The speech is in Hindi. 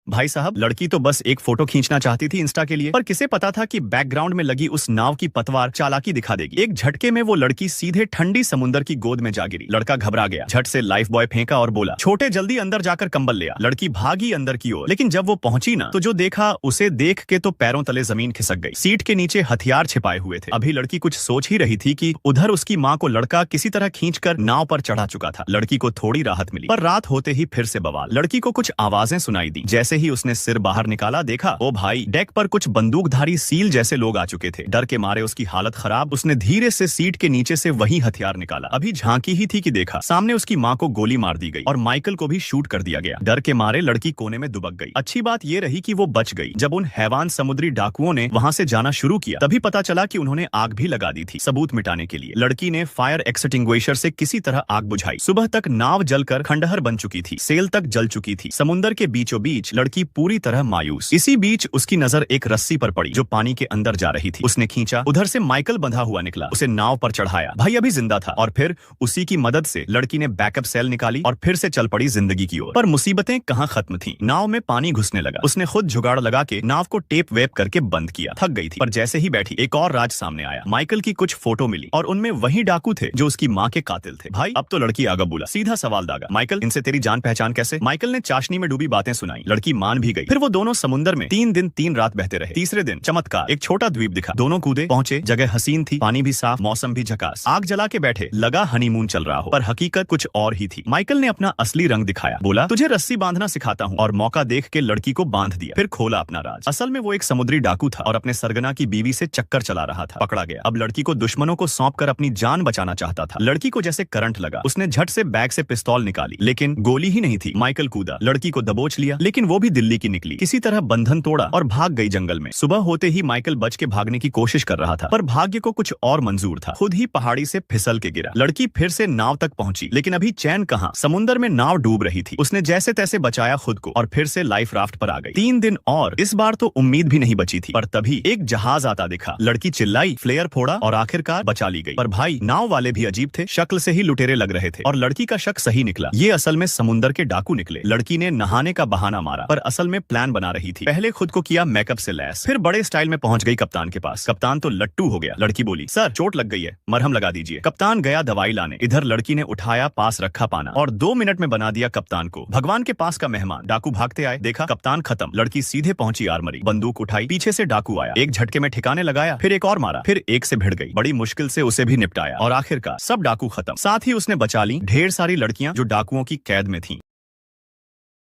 भाई साहब, लड़की तो बस एक फोटो खींचना चाहती थी इंस्टा के लिए, पर किसे पता था कि बैकग्राउंड में लगी उस नाव की पतवार चालाकी दिखा देगी। एक झटके में वो लड़की सीधे ठंडी समुद्र की गोद में जा गिरी। लड़का घबरा गया, झट से लाइफ बॉय फेंका और बोला, छोटे जल्दी अंदर जाकर कंबल ले आ। लड़की भागी अंदर की ओर, लेकिन जब वो पहुंची ना, तो जो देखा उसे देख के तो पैरों तले जमीन खिसक गई। सीट के नीचे हथियार छिपाए हुए थे। अभी लड़की कुछ सोच ही रही थी कि उधर उसकी माँ को लड़का किसी तरह खींचकर नाव पर चढ़ा चुका था। लड़की को थोड़ी राहत मिली, पर रात होते ही फिर से बवाल। लड़की को कुछ आवाजें सुनाई दी। जैसे ही उसने सिर बाहर निकाला, देखा ओ भाई, डेक पर कुछ बंदूकधारी सील जैसे लोग आ चुके थे। डर के मारे उसकी हालत खराब। उसने धीरे से सीट के नीचे से वही हथियार निकाला। अभी झांकी ही थी कि देखा सामने उसकी माँ को गोली मार दी गई और माइकल को भी शूट कर दिया गया। डर के मारे लड़की कोने में दुबक गई। अच्छी बात यह रही कि वो बच गई। जब उन हैवान समुद्री डाकुओं ने वहां से जाना शुरू किया, तभी पता चला कि उन्होंने आग भी लगा दी थी सबूत मिटाने के लिए। लड़की ने फायर एक्सटिंग्विशर से किसी तरह आग बुझाई। सुबह तक नाव जलकर खंडहर बन चुकी थी, सेल तक जल चुकी थी। समुद्र के बीचों बीच लड़की पूरी तरह मायूस। इसी बीच उसकी नजर एक रस्सी पर पड़ी जो पानी के अंदर जा रही थी। उसने खींचा, उधर से माइकल बंधा हुआ निकला। उसे नाव पर चढ़ाया। भाई अभी जिंदा था, और फिर उसी की मदद से लड़की ने बैकअप सेल निकाली और फिर से चल पड़ी जिंदगी की ओर। पर मुसीबतें कहां खत्म थीं। नाव में पानी घुसने लगा। उसने खुद जुगाड़ लगा के नाव को टेप वेप करके बंद किया। थक गई थी, पर जैसे ही बैठी, एक और राज सामने आया। माइकल की कुछ फोटो मिली और उनमें वही डाकू थे जो उसकी माँ के कातिल थे। भाई अब तो लड़की आगा बोला, सीधा सवाल दागा, माइकल इनसे तेरी जान पहचान कैसे? माइकल ने चाशनी में डूबी बातें सुनाई। लड़की मान भी गई। फिर वो दोनों समुद्र में 3 दिन 3 रात बहते रहे। तीसरे दिन चमत्कार, एक छोटा द्वीप दिखा। दोनों कूदे, पहुंचे। जगह हसीन थी, पानी भी साफ, मौसम भी झकास। आग जला के बैठे, लगा हनीमून चल रहा हो, पर हकीकत कुछ और ही थी। माइकल ने अपना असली रंग दिखाया। बोला, तुझे रस्सी बांधना सिखाता हूँ, और मौका देख के लड़की को बांध दिया। फिर खोला अपना राज। असल में वो एक समुद्री डाकू था और अपने सरगना की बीवी से चक्कर चला रहा था। पकड़ा गया। अब लड़की को दुश्मनों को सौंप कर अपनी जान बचाना चाहता था। लड़की को जैसे करंट लगा। उसने झट से बैग से पिस्तौल निकाली, लेकिन गोली ही नहीं थी। माइकल कूदा, लड़की को दबोच लिया, लेकिन वो भी दिल्ली की निकली। किसी तरह बंधन तोड़ा और भाग गई जंगल में। सुबह होते ही माइकल बच के भागने की कोशिश कर रहा था, पर भाग्य को कुछ और मंजूर था। खुद ही पहाड़ी से फिसल के गिरा। लड़की फिर से नाव तक पहुंची, लेकिन अभी चैन कहां। समुद्र में नाव डूब रही थी। उसने जैसे तैसे बचाया खुद को और फिर से लाइफ राफ्ट पर आ गई। 3 दिन और। इस बार तो उम्मीद भी नहीं बची थी, पर तभी एक जहाज आता दिखा। लड़की चिल्लाई, फ्लेयर फोड़ा और आखिरकार बचा ली गई। पर भाई, नाव वाले भी अजीब थे। शक्ल से ही लुटेरे लग रहे थे, और लड़की का शक सही निकला। ये असल में समुद्र के डाकू निकले। लड़की ने नहाने का बहाना मारा, पर असल में प्लान बना रही थी। पहले खुद को किया मेकअप से लैस, फिर बड़े स्टाइल में पहुंच गई कप्तान के पास। कप्तान तो लट्टू हो गया। लड़की बोली, सर चोट लग गई है, मरहम लगा दीजिए। कप्तान गया दवाई लाने। इधर लड़की ने उठाया पास रखा पाना और 2 मिनट में बना दिया कप्तान को भगवान के पास का मेहमान। डाकू भागते आए, देखा कप्तान खत्म। लड़की सीधे पहुंची आर्मरी, बंदूक उठाई, पीछे से डाकू आया, एक झटके में ठिकाने लगाया, फिर एक और मारा, फिर एक से भिड़ गई। बड़ी मुश्किल से उसे भी निपटाया और आखिरकार सब डाकू खत्म। साथ ही उसने बचा ली ढेर सारी लड़कियां जो डाकुओं की कैद में थीं।